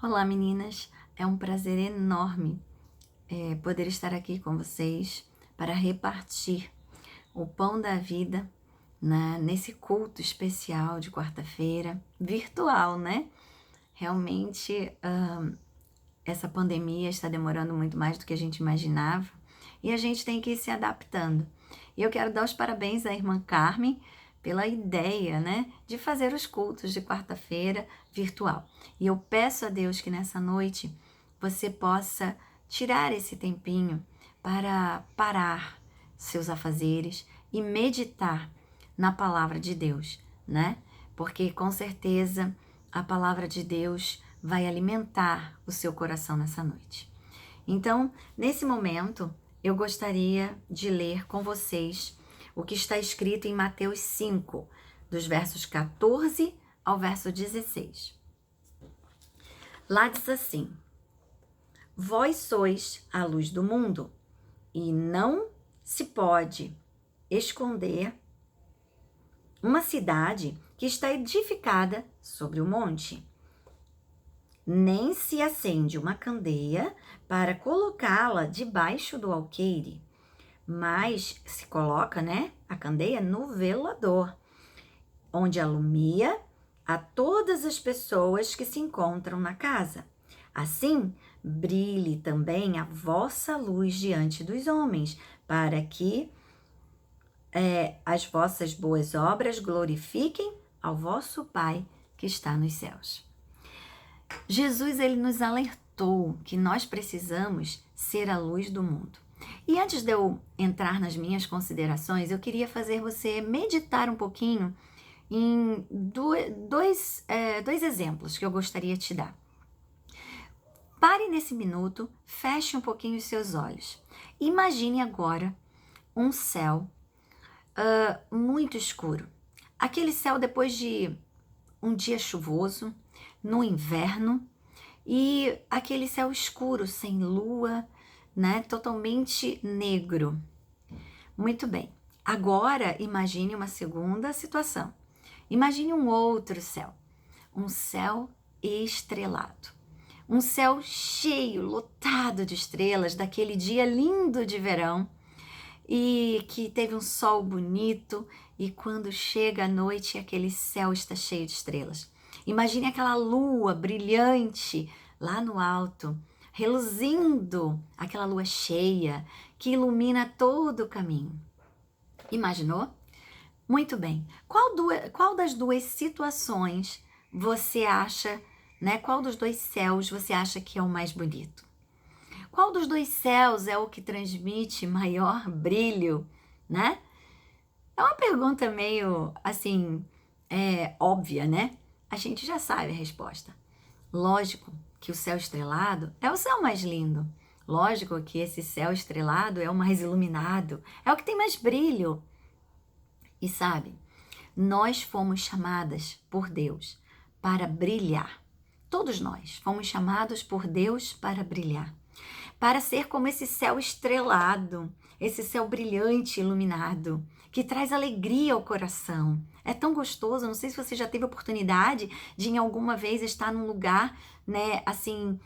Olá, meninas! É um prazer enorme poder estar aqui com vocês para repartir o pão da vida, né, nesse culto especial de quarta-feira, virtual, né? Realmente, essa pandemia está demorando muito mais do que a gente imaginava e a gente tem que ir se adaptando. E eu quero dar os parabéns à irmã Carmen pela ideia, né, de fazer os cultos de quarta-feira virtual. E eu peço a Deus que nessa noite você possa tirar esse tempinho para parar seus afazeres e meditar na palavra de Deus, né? Porque com certeza a palavra de Deus vai alimentar o seu coração nessa noite. Então, nesse momento, eu gostaria de ler com vocês o que está escrito em Mateus 5, dos versos 14 ao verso 16. Lá diz assim: Vós sois a luz do mundo, e não se pode esconder uma cidade que está edificada sobre o monte. Nem se acende uma candeia para colocá-la debaixo do alqueire, mas se coloca, a candeia no velador, onde alumia a todas as pessoas que se encontram na casa. Assim, brilhe também a vossa luz diante dos homens, para que as vossas boas obras glorifiquem ao vosso Pai que está nos céus. Jesus, ele nos alertou que nós precisamos ser a luz do mundo. E antes de eu entrar nas minhas considerações, eu queria fazer você meditar um pouquinho em dois exemplos que eu gostaria de te dar. Pare nesse minuto, feche um pouquinho os seus olhos. Imagine agora um céu muito escuro. Aquele céu depois de um dia chuvoso, no inverno, e aquele céu escuro, sem lua, né? Totalmente negro. Muito bem. Agora, imagine uma segunda situação. Imagine um outro céu. Um céu estrelado. Um céu cheio, lotado de estrelas, daquele dia lindo de verão, e que teve um sol bonito, e quando chega a noite, aquele céu está cheio de estrelas. Imagine aquela lua brilhante lá no alto, reluzindo, aquela lua cheia que ilumina todo o caminho. Imaginou? Muito bem. Qual das duas situações você acha, qual dos dois céus você acha que é o mais bonito? Qual dos dois céus é o que transmite maior brilho, né? É uma pergunta meio, assim, óbvia, né? A gente já sabe a resposta. Lógico que o céu estrelado é o céu mais lindo. Lógico que esse céu estrelado é o mais iluminado, é o que tem mais brilho. E sabe, nós fomos chamadas por Deus para brilhar. Todos nós fomos chamados por Deus para brilhar. Para ser como esse céu estrelado, esse céu brilhante, iluminado, que traz alegria ao coração. É tão gostoso, não sei se você já teve a oportunidade de em alguma vez estar num lugar, assim,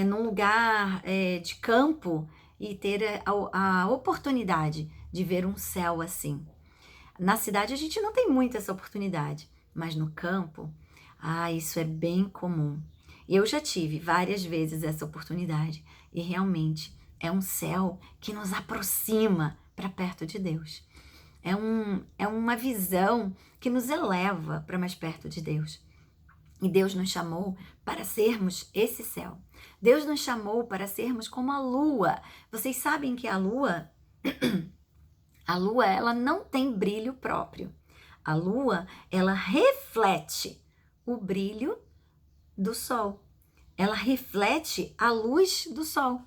num lugar de campo e ter a oportunidade de ver um céu assim. Na cidade a gente não tem muito essa oportunidade, mas no campo, isso é bem comum. Eu já tive várias vezes essa oportunidade e realmente é um céu que nos aproxima para perto de Deus. É uma visão que nos eleva para mais perto de Deus. E Deus nos chamou para sermos esse céu. Deus nos chamou para sermos como a lua. Vocês sabem que a lua, ela não tem brilho próprio. A lua, ela reflete o brilho do sol. Ela reflete a luz do sol.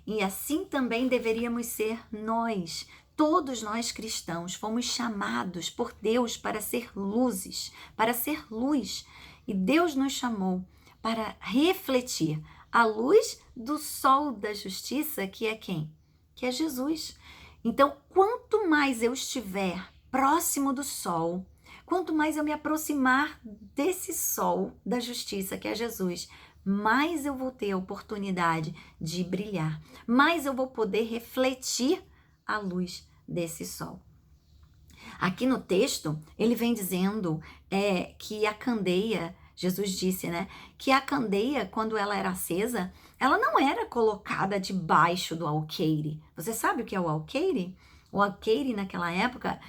E assim também deveríamos ser nós. Todos nós cristãos fomos chamados por Deus para ser luzes, para ser luz. E Deus nos chamou para refletir a luz do sol da justiça, que é quem? Que é Jesus. Então, quanto mais eu estiver próximo do sol, quanto mais eu me aproximar desse sol da justiça, que é Jesus, mais eu vou ter a oportunidade de brilhar, mais eu vou poder refletir a luz desse sol. Aqui no texto, ele vem dizendo que a candeia, Jesus disse, né, que a candeia, quando ela era acesa, ela não era colocada debaixo do alqueire. Você sabe o que é o alqueire? O alqueire, naquela época,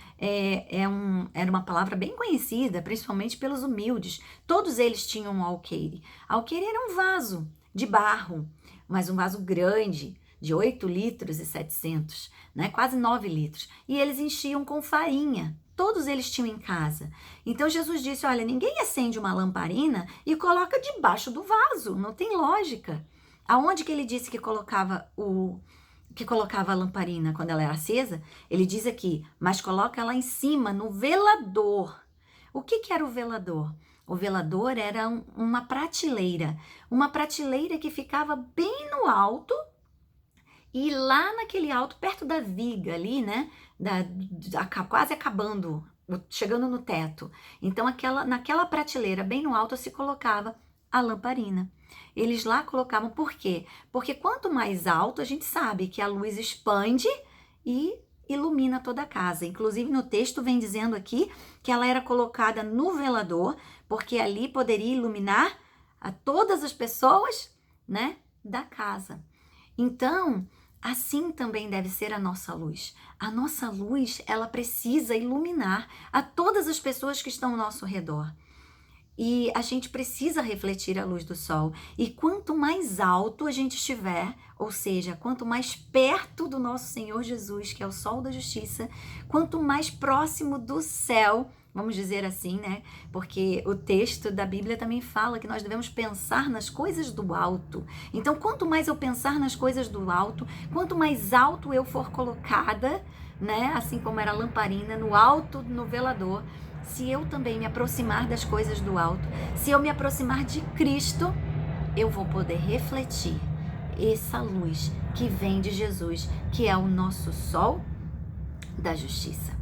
era uma palavra bem conhecida, principalmente pelos humildes. Todos eles tinham um alqueire. Alqueire era um vaso de barro, mas um vaso grande, de 8 litros e 700, né? Quase 9 litros. E eles enchiam com farinha. Todos eles tinham em casa. Então Jesus disse, olha, ninguém acende uma lamparina e coloca debaixo do vaso. Não tem lógica. Aonde que ele disse que colocava a lamparina quando ela era acesa? Ele diz aqui, mas coloca lá em cima, no velador. O que era o velador? O velador era uma prateleira que ficava bem no alto, e lá naquele alto, perto da viga ali, né, quase acabando, chegando no teto. Então naquela prateleira bem no alto se colocava a lamparina. Eles lá colocavam, por quê? Porque quanto mais alto, a gente sabe que a luz expande e ilumina toda a casa. Inclusive no texto vem dizendo aqui que ela era colocada no velador, porque ali poderia iluminar a todas as pessoas, né, da casa. Então, assim também deve ser a nossa luz. A nossa luz, ela precisa iluminar a todas as pessoas que estão ao nosso redor. E a gente precisa refletir a luz do sol. E quanto mais alto a gente estiver, ou seja, quanto mais perto do nosso Senhor Jesus, que é o sol da justiça, quanto mais próximo do céu, vamos dizer assim, né? Porque o texto da Bíblia também fala que nós devemos pensar nas coisas do alto. Então, quanto mais eu pensar nas coisas do alto, quanto mais alto eu for colocada, né? Assim como era a lamparina, no alto, no velador, se eu também me aproximar das coisas do alto, se eu me aproximar de Cristo, eu vou poder refletir essa luz que vem de Jesus, que é o nosso sol da justiça.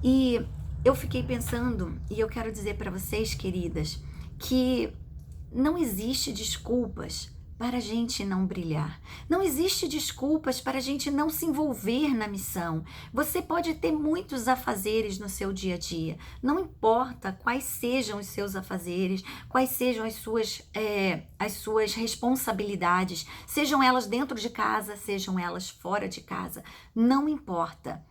E eu fiquei pensando, e eu quero dizer para vocês, queridas, que não existe desculpas para a gente não brilhar. Não existe desculpas para a gente não se envolver na missão. Você pode ter muitos afazeres no seu dia a dia. Não importa quais sejam os seus afazeres, quais sejam as suas responsabilidades, sejam elas dentro de casa, sejam elas fora de casa. Não importa.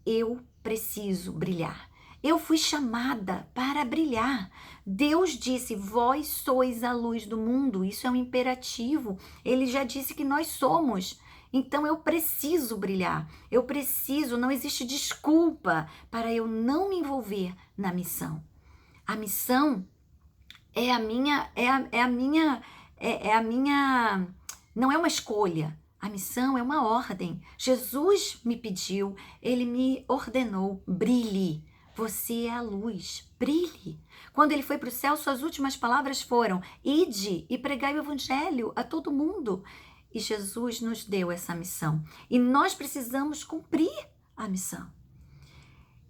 Eu preciso brilhar. Eu fui chamada para brilhar. Deus disse, vós sois a luz do mundo. Isso é um imperativo. Ele já disse que nós somos. Então eu preciso brilhar. Eu preciso, não existe desculpa para eu não me envolver na missão. A missão não é uma escolha. A missão é uma ordem. Jesus me pediu, ele me ordenou, brilhe. Você é a luz, brilhe. Quando ele foi para o céu, suas últimas palavras foram, ide e pregai o evangelho a todo mundo. E Jesus nos deu essa missão. E nós precisamos cumprir a missão.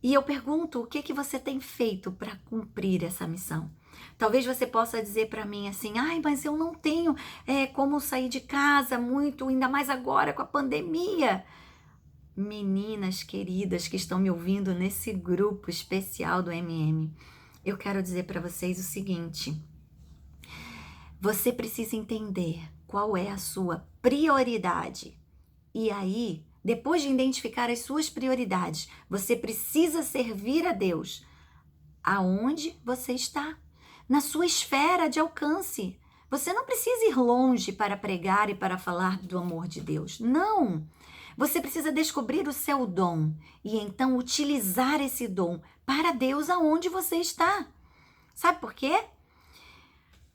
E eu pergunto, o que você tem feito para cumprir essa missão? Talvez você possa dizer para mim assim, ai, mas eu não tenho como sair de casa muito, ainda mais agora com a pandemia. Meninas queridas que estão me ouvindo nesse grupo especial do MM, eu quero dizer para vocês o seguinte, você precisa entender qual é a sua prioridade. E aí, depois de identificar as suas prioridades, você precisa servir a Deus aonde você está, na sua esfera de alcance. Você não precisa ir longe para pregar e para falar do amor de Deus. Não! Você precisa descobrir o seu dom e então utilizar esse dom para Deus aonde você está. Sabe por quê?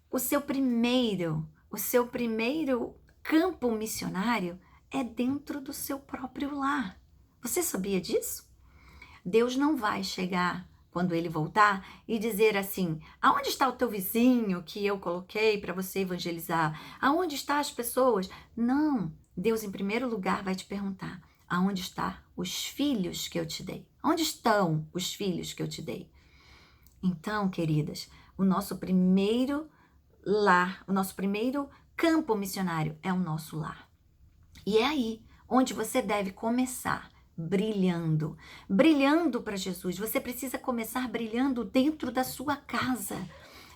O seu primeiro campo missionário é dentro do seu próprio lar. Você sabia disso? Deus não vai chegar quando ele voltar e dizer assim, aonde está o teu vizinho que eu coloquei para você evangelizar? Aonde estão as pessoas? Não, Deus em primeiro lugar vai te perguntar, aonde estão os filhos que eu te dei? Onde estão os filhos que eu te dei? Então, queridas, o nosso primeiro lar, o nosso primeiro campo missionário é o nosso lar. E é aí onde você deve começar, brilhando. Brilhando para Jesus. Você precisa começar brilhando dentro da sua casa,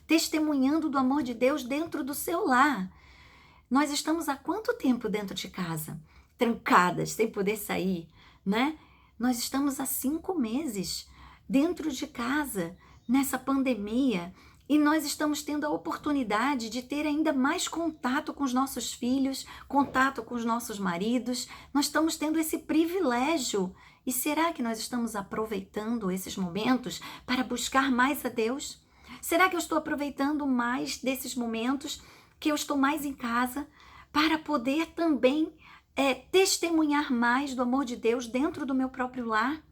testemunhando do amor de Deus dentro do seu lar. Nós estamos há quanto tempo dentro de casa? Trancadas, sem poder sair, né? Nós estamos há 5 meses dentro de casa, nessa pandemia, e nós estamos tendo a oportunidade de ter ainda mais contato com os nossos filhos, contato com os nossos maridos. Nós estamos tendo esse privilégio. E será que nós estamos aproveitando esses momentos para buscar mais a Deus? Será que eu estou aproveitando mais desses momentos que eu estou mais em casa para poder também testemunhar mais do amor de Deus dentro do meu próprio lar?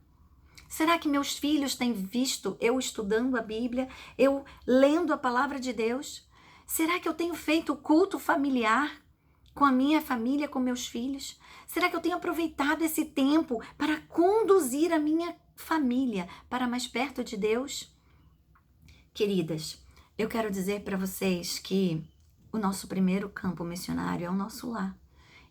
Será que meus filhos têm visto eu estudando a Bíblia, eu lendo a palavra de Deus? Será que eu tenho feito culto familiar com a minha família, com meus filhos? Será que eu tenho aproveitado esse tempo para conduzir a minha família para mais perto de Deus? Queridas, eu quero dizer para vocês que o nosso primeiro campo missionário é o nosso lar.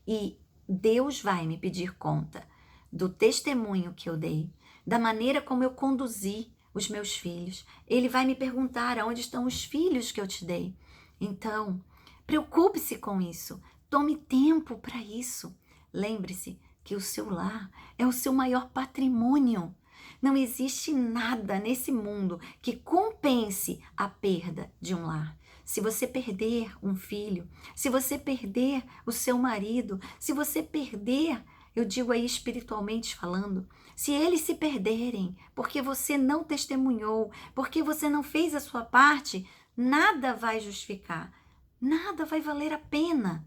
E Deus vai me pedir conta do testemunho que eu dei, da maneira como eu conduzi os meus filhos. Ele vai me perguntar aonde estão os filhos que eu te dei. Então, preocupe-se com isso. Tome tempo para isso. Lembre-se que o seu lar é o seu maior patrimônio. Não existe nada nesse mundo que compense a perda de um lar. Se você perder um filho, se você perder o seu marido, se você perder, eu digo aí espiritualmente falando, se eles se perderem porque você não testemunhou, porque você não fez a sua parte, nada vai justificar, nada vai valer a pena.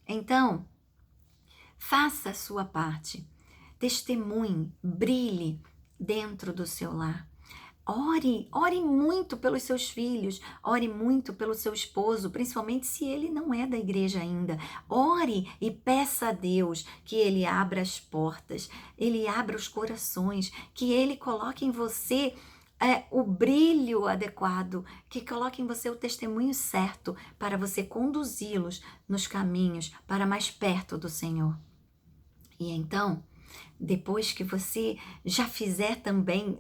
Então, faça a sua parte, testemunhe, brilhe dentro do seu lar. Ore muito pelos seus filhos, ore muito pelo seu esposo, principalmente se ele não é da igreja ainda. Ore e peça a Deus que ele abra as portas, ele abra os corações, que ele coloque em você o brilho adequado, que coloque em você o testemunho certo para você conduzi-los nos caminhos para mais perto do Senhor. E então, depois que você já fizer também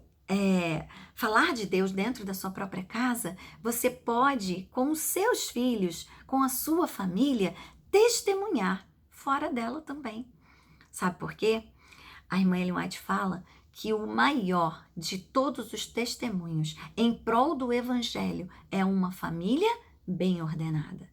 falar de Deus dentro da sua própria casa, você pode, com os seus filhos, com a sua família, testemunhar fora dela também. Sabe por quê? A irmã Ellen White fala que o maior de todos os testemunhos em prol do evangelho é uma família bem ordenada.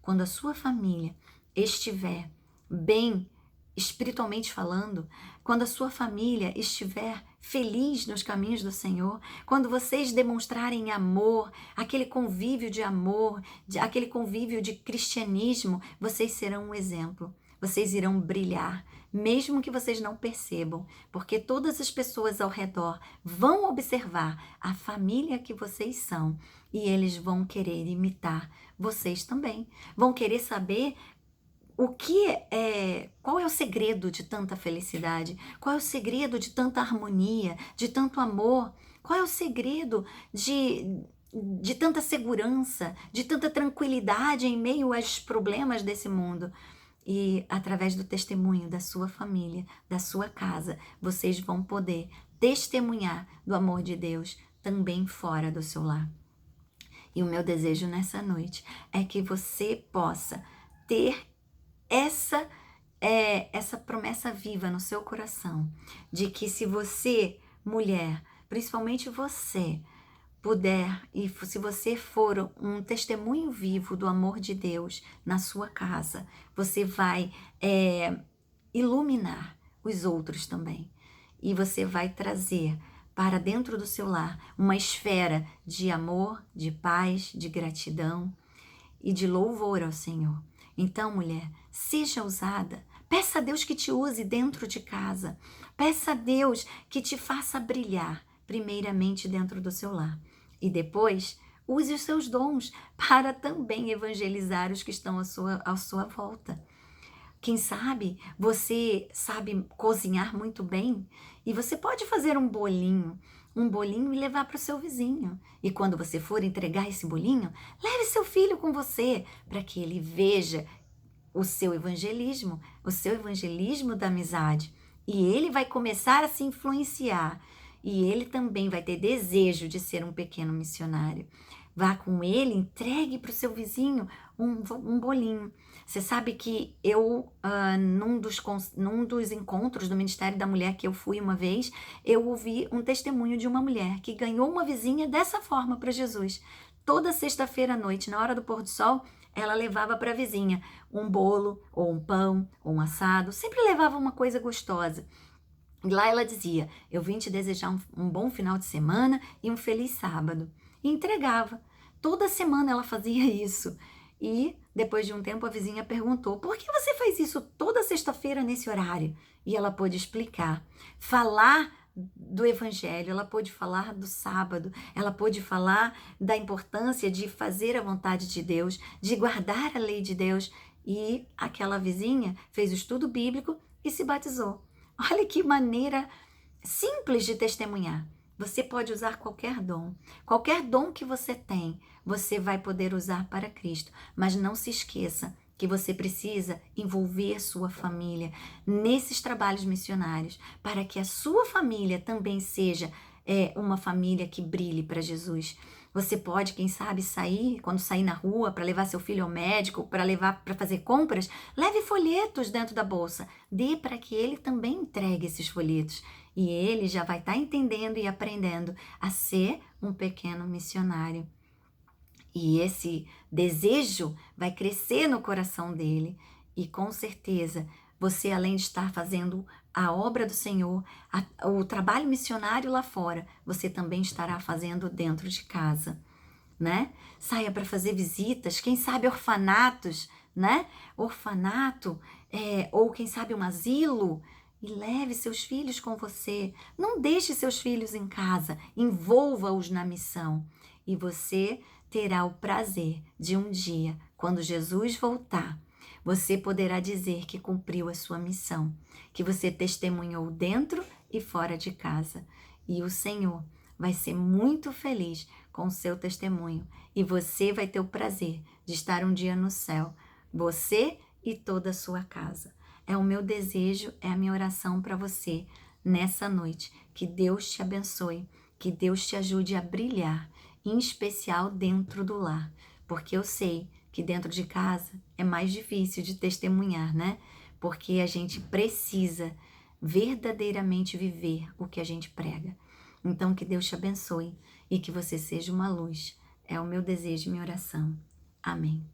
Quando a sua família estiver bem espiritualmente falando, quando a sua família estiver feliz nos caminhos do Senhor, quando vocês demonstrarem amor, aquele convívio de amor, aquele convívio de cristianismo, vocês serão um exemplo. Vocês irão brilhar, mesmo que vocês não percebam, porque todas as pessoas ao redor vão observar a família que vocês são e eles vão querer imitar vocês também. Vão querer saber qual é o segredo de tanta felicidade? Qual é o segredo de tanta harmonia, de tanto amor? Qual é o segredo de tanta segurança, de tanta tranquilidade em meio aos problemas desse mundo? E através do testemunho da sua família, da sua casa, vocês vão poder testemunhar do amor de Deus também fora do seu lar. E o meu desejo nessa noite é que você possa ter essa promessa viva no seu coração, de que se você, mulher, principalmente você, puder, e se você for um testemunho vivo do amor de Deus na sua casa, você vai iluminar os outros também. E você vai trazer para dentro do seu lar uma esfera de amor, de paz, de gratidão e de louvor ao Senhor. Então, mulher, seja ousada. Peça a Deus que te use dentro de casa. Peça a Deus que te faça brilhar, primeiramente dentro do seu lar. E depois, use os seus dons para também evangelizar os que estão à sua volta. Quem sabe você sabe cozinhar muito bem e você pode fazer um bolinho, um bolinho e levar para o seu vizinho. E quando você for entregar esse bolinho, leve seu filho com você, para que ele veja o seu evangelismo da amizade. E ele vai começar a se influenciar. E ele também vai ter desejo de ser um pequeno missionário. Vá com ele, entregue para o seu vizinho um bolinho. Você sabe que eu, num dos encontros do Ministério da Mulher que eu fui uma vez, eu ouvi um testemunho de uma mulher que ganhou uma vizinha dessa forma para Jesus. Toda sexta-feira à noite, na hora do pôr do sol, ela levava para a vizinha um bolo, ou um pão, ou um assado, sempre levava uma coisa gostosa. E lá ela dizia: eu vim te desejar um bom final de semana e um feliz sábado. E entregava. Toda semana ela fazia isso. E depois de um tempo a vizinha perguntou: por que você faz isso toda sexta-feira nesse horário? E ela pôde explicar. Falar do evangelho, ela pôde falar do sábado, ela pôde falar da importância de fazer a vontade de Deus, de guardar a lei de Deus. E aquela vizinha fez o estudo bíblico e se batizou. Olha que maneira simples de testemunhar. Você pode usar qualquer dom que você tem, você vai poder usar para Cristo. Mas não se esqueça que você precisa envolver sua família nesses trabalhos missionários, para que a sua família também seja uma família que brilhe para Jesus. Você pode, quem sabe, quando sair na rua, para levar seu filho ao médico, para levar para fazer compras, leve folhetos dentro da bolsa. Dê para que ele também entregue esses folhetos. E ele já vai estar entendendo e aprendendo a ser um pequeno missionário. E esse desejo vai crescer no coração dele. E com certeza, você, além de estar fazendo a obra do Senhor, o trabalho missionário lá fora, você também estará fazendo dentro de casa, né? Saia para fazer visitas, quem sabe orfanatos, né? Orfanato, ou quem sabe um asilo, e leve seus filhos com você. Não deixe seus filhos em casa, envolva-os na missão. E você terá o prazer de um dia, quando Jesus voltar, você poderá dizer que cumpriu a sua missão, que você testemunhou dentro e fora de casa. E o Senhor vai ser muito feliz com o seu testemunho. E você vai ter o prazer de estar um dia no céu, você e toda a sua casa. É o meu desejo, é a minha oração para você nessa noite. Que Deus te abençoe, que Deus te ajude a brilhar, em especial dentro do lar. Porque eu sei que dentro de casa é mais difícil de testemunhar, né? Porque a gente precisa verdadeiramente viver o que a gente prega. Então, que Deus te abençoe e que você seja uma luz. É o meu desejo e minha oração. Amém.